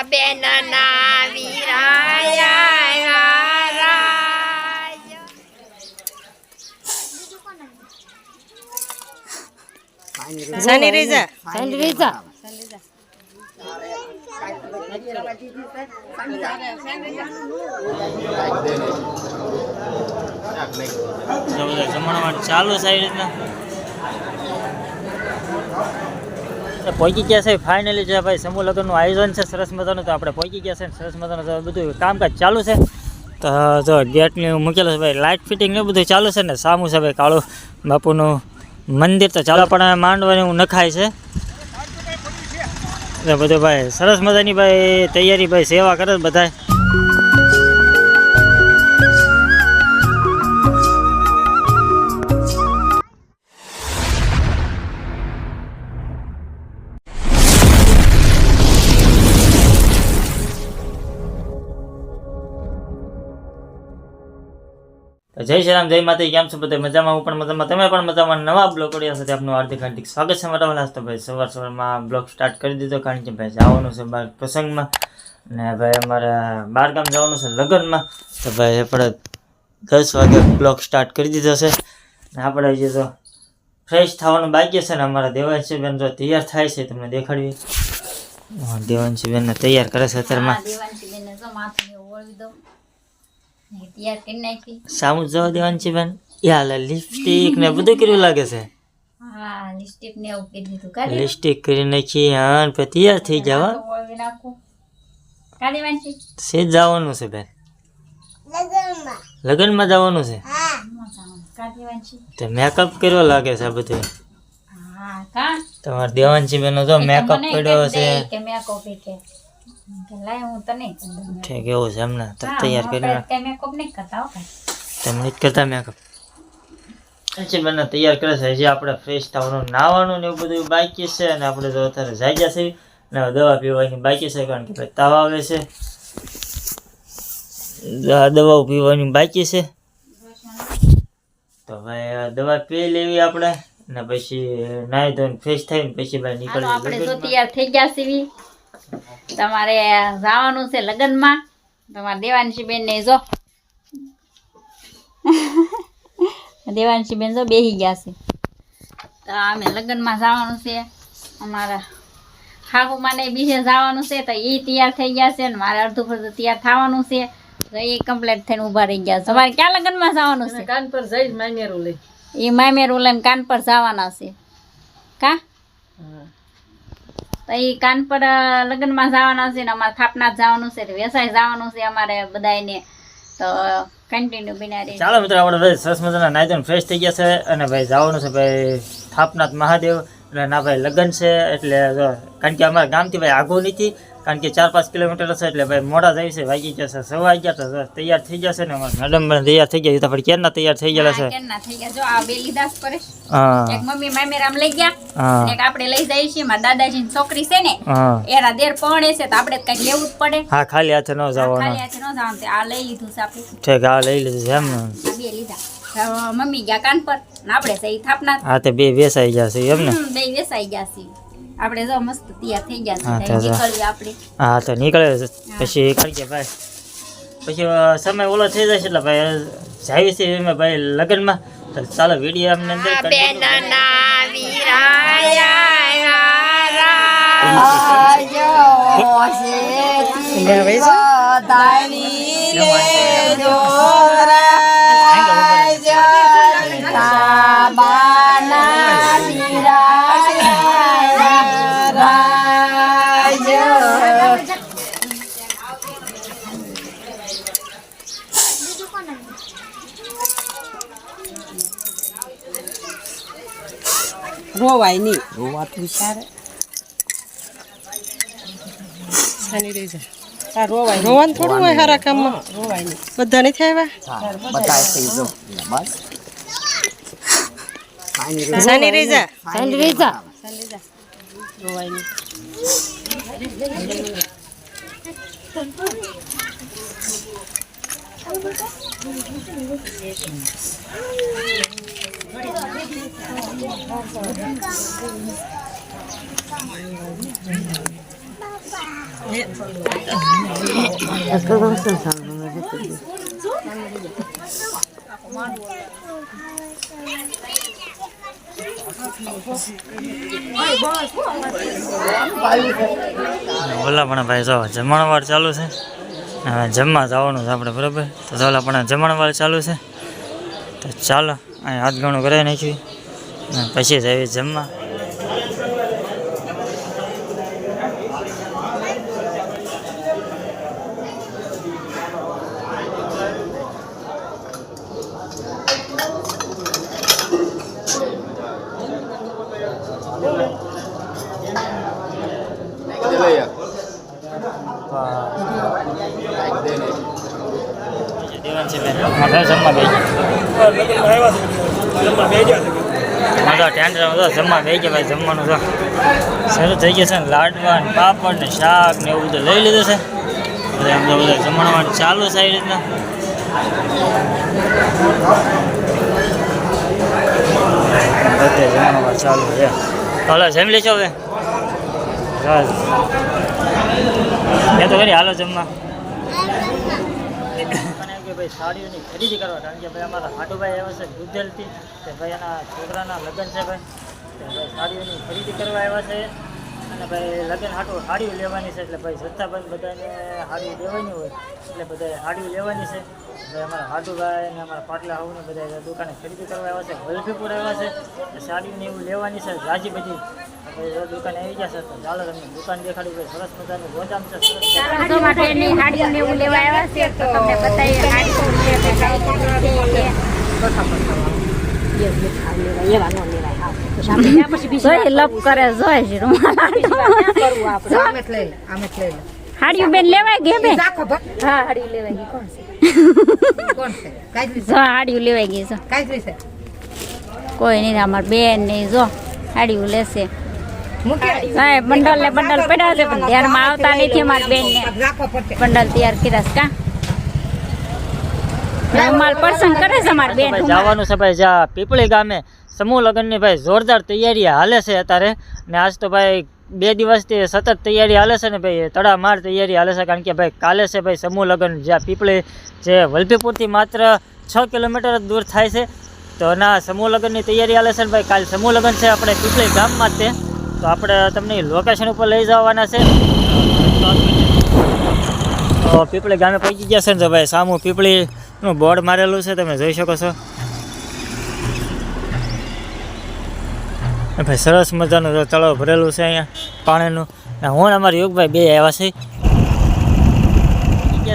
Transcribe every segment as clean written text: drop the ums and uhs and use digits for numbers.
બેનના વીરાયા સાની રેજા જમણવાર ચાલુ છે આવી રીતના પહોંચી ગયા છે ફાઇનલી છે ભાઈ સમૂહ લગ્નનું આયોજન છે સરસ મજાનું તો આપણે પહોંચી ગયા છે સરસ મજાનું બધું કામકાજ ચાલુ છે તો જો ગેટને મૂકેલું છે ભાઈ લાઇટ ફિટિંગ ને બધું ચાલુ છે ને સામું છે ભાઈ કાળુ બાપુનું મંદિર તો ચાલો પણ માંડવાનું નખાય છે બધું ભાઈ સરસ મજાની ભાઈ તૈયારી ભાઈ સેવા કરે બધા જય શ્રી રામ જય માતા કેમ છો બધા મજામાં હું પણ મજામાં તમે પણ મજામાં નવા બ્લોગ કર્યા સાથે આપનું હાર્દિક હાર્દિક સ્વાગત છે મારા તો ભાઈ સવારમાં બ્લોગ સ્ટાર્ટ કરી દીધો કારણ કે ભાઈ જવાનું છે બાર પ્રસંગમાં ને ભાઈ અમારે બહાર ગામ જવાનું છે લગ્નમાં તો ભાઈ આપણે 10 વાગે બ્લોગ સ્ટાર્ટ કરી દીધો છે ને આપણે હજી તો ફ્રેશ થવાનું બાકી છે ને અમારા દેવાંશી બેન જો તૈયાર થાય છે તમને દેખાડવી દેવાંશી બેનને તૈયાર કરે છે અત્યારમાં તૈયાર કરી નાખી સામું જવા દેવાંશી બેન યાર લિપસ્ટિક ને બધું કર્યું લાગે છે હા લિપસ્ટિક ને એવું કરી દીધું કાઢી લિપસ્ટિક કરી નાખી હા પછી તૈયાર થઈ જવા ઓળવી નાખું કાઢી વાંચી સે જવાનું છે બેન લગ્નમાં જવાનું છે કાઢી વાંચી તો મેકઅપ કર્યો લાગે છે આ બધું હા કા તમારે દેવાંશી બેન જો મેકઅપ કર્યો છે કે મેકઅપ કે લાય હું તને ઠીક એવું છે એમને તો તૈયાર કરી કે મેકઅપ નહીં કરતા હો તમે નથી કરતા મેકઅપ છે બેન તૈયાર કરે છે હજી આપણે ફ્રેશ થવાનું નાવાનું ને એવું બધું બાકી છે અને આપણે જો અત્યારે જાય જશે ને દવા પીવાની બાકી છે કારણ કે ભાઈ તાવ આવે છે દવાઓ પીવાની બાકી છે તો ભાઈ દવા પી લેવી આપણે ને પછી નાહી ધોઈને ફ્રેશ થઈને પછી ભાઈ નીકળી આપણે જો તૈયાર થઈ ગયા છીએ તમારે જવાનું છે લગ્નમાં તમારે દેવાંશી બેન ને જો દેવાંશી બેન જો બેસી ગયા છે તો અમે લગ્નમાં જવાનું છે અમારા ખાખુમાને બીજે જવાનું છે તો એ તૈયાર થઈ ગયા છે ને મારે અડધું ફરતું તૈયાર થવાનું છે તો એ કમ્પ્લીટ થઈને ઊભા રહી ગયા છે તમારે ક્યાં લગ્નમાં જવાનું છે કાન પર જઈ મામેરું લઈ એ મામેરું લઈને કાન પર જવાના છે કા તો એ કાન પર લગ્નમાં જવાના છે ને અમારે થાપનાથ જવાનું છે વેસાઈ જવાનું છે અમારે બધાને તો કન્ટિન્યુ બિના ચાલો મિત્રો આપણે ભાઈ સરસ મજાના નાઈ ધોઈને ફ્રેશ થઈ ગયા છે અને ભાઈ જવાનું છે ભાઈ થાપનાથ મહાદેવ એટલે ના ભાઈ લગ્ન છે એટલે કારણ કે અમારા ગામથી ભાઈ આઘું નથી કારણ કે 4-5 કિલોમીટર છે એટલે ભાઈ મોડા જાય છે વાગી જશે 11:15 તો તૈયાર થઈ જશે ને મેડમ તૈયાર થઈ ગયા તો પછી ક્યારના તૈયાર થઈ ગયેલા છે કેરના થઈ ગયા જો આ બે લીધા કરે હા એક મમ્મી મામેરામ લઈ ગયા એક આપણે લઈ જઈએ છીએ મારા દાદાજીની છોકરી છે ને હા એના દેર પરણે છે તો આપણે કંઈક લેવું જ પડે હા ખાલી હાથે ન જવાનું ખાલી હાથે ન જવાનું તે આ લઈ લીધું છે આપણે ઠીક આ લઈ લીધું છે એમ ને આ બે લીધા મમ્મી ગયા કાન પર ને આપણે સહી થાપના હા તે બે વેસાઈ જશે એમ ને બે વેસાઈ ગયા છે આપણે જો મસ્ત તૈયાર થઈ ગયા છે નીકળવી આપણે હા તો નીકળે પછી કારણ કે ભાઈ પછી સમય ઓલો થઈ જશે એટલે ભાઈ જાય છે એમાં ભાઈ લગ્નમાં તો ચાલો વિડીયો અમને અંદર બેનના વીરાયા રોવાય નહીં રોવાતું સારે સાની રેજા આ રોવાય રોવાનું થોડું હોય સારા કામમાં રોવાય નહીં બધા નથી આવ્યા બધા થઈ જો બસ સાની રેજા રોવાય નહીં ઓલા પણ ભાઈ જો જમણવાર ચાલુ છે, હવે જમવા જવાનું છે આપણે, બરાબર. તો ચાલો પણ જમણવાર ચાલુ છે, તો ચાલો અહીં હાથ ઘણું કરાવી નાખ્યું, પછી જઈએ જમવા. જમવા બે ગયા ભાઈ, જમવાનું તો શરૂ થઈ ગયું છે ને, લાડવા ને પાપડ ને શાક ને એવું બધું લઈ લીધું છે. બધા એમ તો બધા જમણવાનું ચાલુ છે એ રીતના. બધે જમણવાનું ચાલુ છે. હાલો જમી લેશો હવે, મેં તો કરી હાલો જમવા. ભાઈ સાડીઓની ખરીદી કરવા, કારણ કે ભાઈ અમારા હાટુભાઈ આવ્યા છે ગુજેલથી, કે ભાઈ એના છોકરાના લગ્ન છે ભાઈ, તો ભાઈ સાડીઓની ખરીદી કરવા આવ્યા છે. અને ભાઈ લગ્ન હાટું સાડીઓ લેવાની છે, એટલે ભાઈ જથ્થાબંધ બધાને સાડીઓ લેવાની હોય એટલે બધા સાડીઓ લેવાની છે. ભાઈ અમારા હાટુભાઈ ને અમારા પાટલા હાઉને બધા દુકાને ખરીદી કરવા આવ્યા છે, વલભીપુર આવ્યા છે, સાડીઓને એવું લેવાની છે રાજી બધી. ભાઈ દુકાને આવી ગયા છે, તો ચાલો તમને દુકાન દેખાડી. ભાઈ સરસ મજાનું ગોદામ છે, હાડિયું બેન લેવાય ગઈ બેન, હા હાડિયું લેવાય ગઈ. કોણ છે? હાડિયું લેવાય ગઈ છે, કોઈ નહીં, અમાર બેન નહીં. જો હાડિયું લેશે, બંડલ ને બંડલ પડ્યા છે, પણ ધ્યાનમાં આવતા નથી. અમારી બેન ને બંડલ તૈયાર કર્યા છે, માલ પસંદ કરે છે અમારી બેન. જવાનું છે ભાઈ જ્યાં પીપળી ગામે સમૂહ લગ્નની ભાઈ જોરદાર તૈયારી હાલે છે અત્યારે. ને આજ તો ભાઈ 2 દિવસથી સતત તૈયારી હાલે છે ને ભાઈ, તડામાર તૈયારી હાલે છે. કારણ કે ભાઈ કાલે છે ભાઈ સમૂહ લગ્ન, જ્યાં પીપળી જે વલભીપુરથી માત્ર 6 કિલોમીટર જ દૂર થાય છે. તો એના સમૂહ લગ્નની તૈયારી હાલે છે ને ભાઈ. કાલે સમૂહ લગ્ન છે આપણે પીપળી ગામમાં જ તે, તો આપણે તમને લોકેશન ઉપર લઈ જવાના છે. તો પીપળી ગામે પહોંચી ગયા છે ને, તો ભાઈ સામું પીપળીનું બોર્ડ મારેલું છે, તમે જોઈ શકો છો. ભાઈ સરસ મજાનું તળાવ ભરેલું છે અહીંયા પાણીનું. હું અમારા યુગભાઈ બે આવ્યા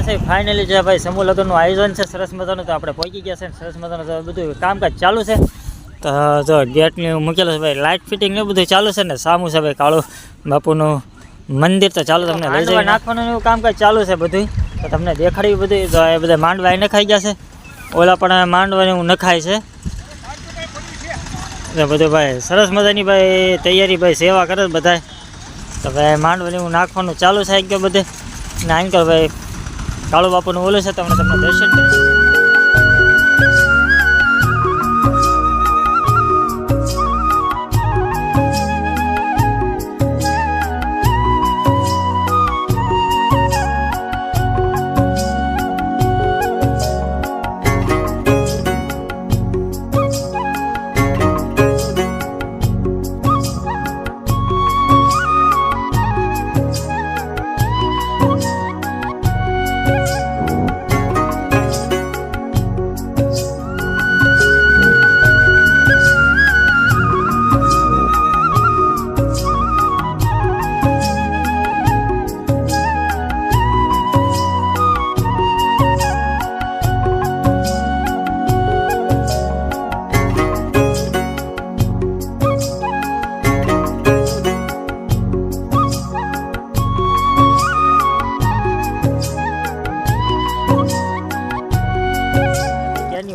છે ફાઇનલી. જે ભાઈ સમૂહ લગ્નનું આયોજન છે સરસ મજાનું, તો આપણે પહોંચી ગયા છે ને સરસ મજાનું બધું કામકાજ ચાલુ છે. તો જો ગેટને મૂકેલું છે ભાઈ, લાઇટ ફિટિંગ ને બધું ચાલુ છે ને. સામું છે ભાઈ કાળુ બાપુનું મંદિર, તો ચાલો તમને લઈ જવા નાખવાનું એવું કામકાજ ચાલુ છે બધું, તો તમને દેખાડ્યું બધું. તો એ બધા માંડવા નખાઈ ગયા છે, ઓલા પણ માંડવાને એવું નખાય છે. તો બધું ભાઈ સરસ મજાની ભાઈ તૈયારી ભાઈ સેવા કરે બધા. તો ભાઈ માંડવાને એવું નાખવાનું ચાલુ થાય ગયો બધે. ને આંકર ભાઈ કાળુ બાપુનું ઓલું છે, તમને દર્શન કરીશ.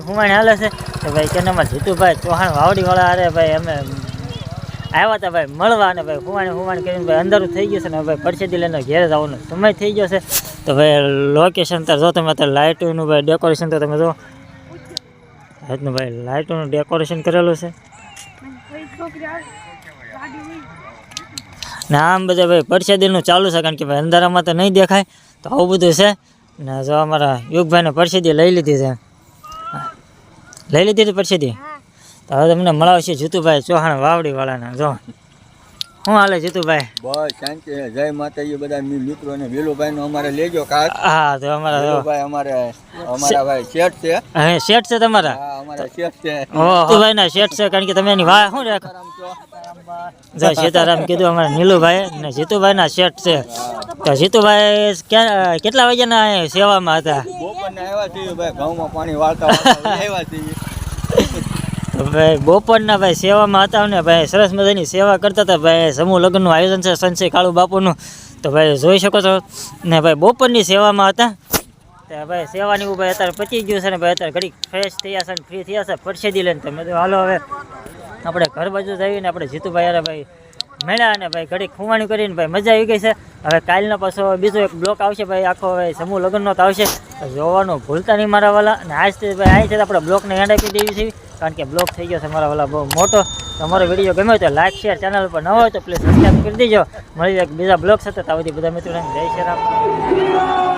હુમાણ હાલે છે કે ભાઈ કેનામાં જીતુભાઈ ચૌહાણ વાવડીવાળા અરે ભાઈ અમે આવ્યા હતા ભાઈ મળવા. અને ભાઈ હુમાણ કરીને ભાઈ અંધારું થઈ ગયું છે ને ભાઈ પરસેદી લઈને ઘેર જવાનો સમય થઈ ગયો છે. તો ભાઈ લોકેશન તો જો તમે અત્યારે લાઇટોનું ભાઈ ડેકોરેશન તો તમે જો રીતનું ભાઈ લાઇટોનું ડેકોરેશન કરેલું છે. ને આમ બધા ભાઈ પરસેદીનું ચાલુ છે કારણ કે ભાઈ અંધારામાં તો નહીં દેખાય તો આવું બધું છે ને જો અમારા યુગભાઈને પરસેદી લઈ લીધી છે લઈ લીધી હતી પરસેદી તો હવે તમને મળાવશે જીતુભાઈ ચૌહાણ વાવડીવાળાના જો શું હાલે જીતુભાઈ બસ શાંતિ છે. જય માતાજી બધા મિત્રો ને વેલુભાઈ નો અમારે લેજો ખાસ. હા તો અમારા જો વેલુભાઈ અમારા ભાઈ શેઠ છે. હે શેઠ છે તમારા હા અમારા શેઠ છે. જીતુભાઈ ના શેઠ છે કારણ કે તમે એની વાહ શું રાખો જય સીતારામ કીધું અમારા નીલુભાઈ ને જીતુભાઈ ના શેઠ છે તો જીતુભાઈ કેટલા વાગ્યાના અહીંયા સેવામાં હતા બપોરના આવ્યા છીએ ભાઈ ઘઉંમાં પાણી વાળતા આવ્યા છીએ. તો ભાઈ બપોરના ભાઈ સેવામાં હતા ને ભાઈ સરસ મજાની સેવા કરતા હતા ભાઈ સમૂહ લગ્નનું આયોજન છે સંજય કાળુ બાપુનું તો ભાઈ જોઈ શકો છો ને ભાઈ બપોરની સેવામાં હતા તો ભાઈ સેવાની ભાઈ અત્યારે પચી ગયું છે ને ભાઈ અત્યારે ઘડી ફ્રેશ થયા છે ને ફ્રી થયા છે પરસેદી લઈને તમે તો હાલો હવે આપણે ઘર બાજુ જઈને આપણે જીતુભાઈ યાર ભાઈ મળ્યા અને ભાઈ ઘડી ખુવાણી કરીને ભાઈ મજા આવી ગઈ છે હવે કાલનો પાછો બીજો એક બ્લોક આવશે ભાઈ આખો ભાઈ સમૂહ લગ્નનો તો આવશે તો જોવાનું ભૂલતા નહીં મારા વાલા અને આજથી ભાઈ અહીં છે આપણે બ્લોકને એન્ડ આપી દેવી છે કારણ કે બ્લોક થઈ ગયો છે મારા વાલા બહુ મોટો તમારો વિડીયો ગમ્યો તો લાઈક શેર ચેનલ પર ન હોય તો પ્લીઝ સબસ્ક્રાઈબ કરી દેજો મળી એક બીજા બ્લોગ સાથે ત્યાં સુધી બધા મિત્રો જય શ્રી રામ.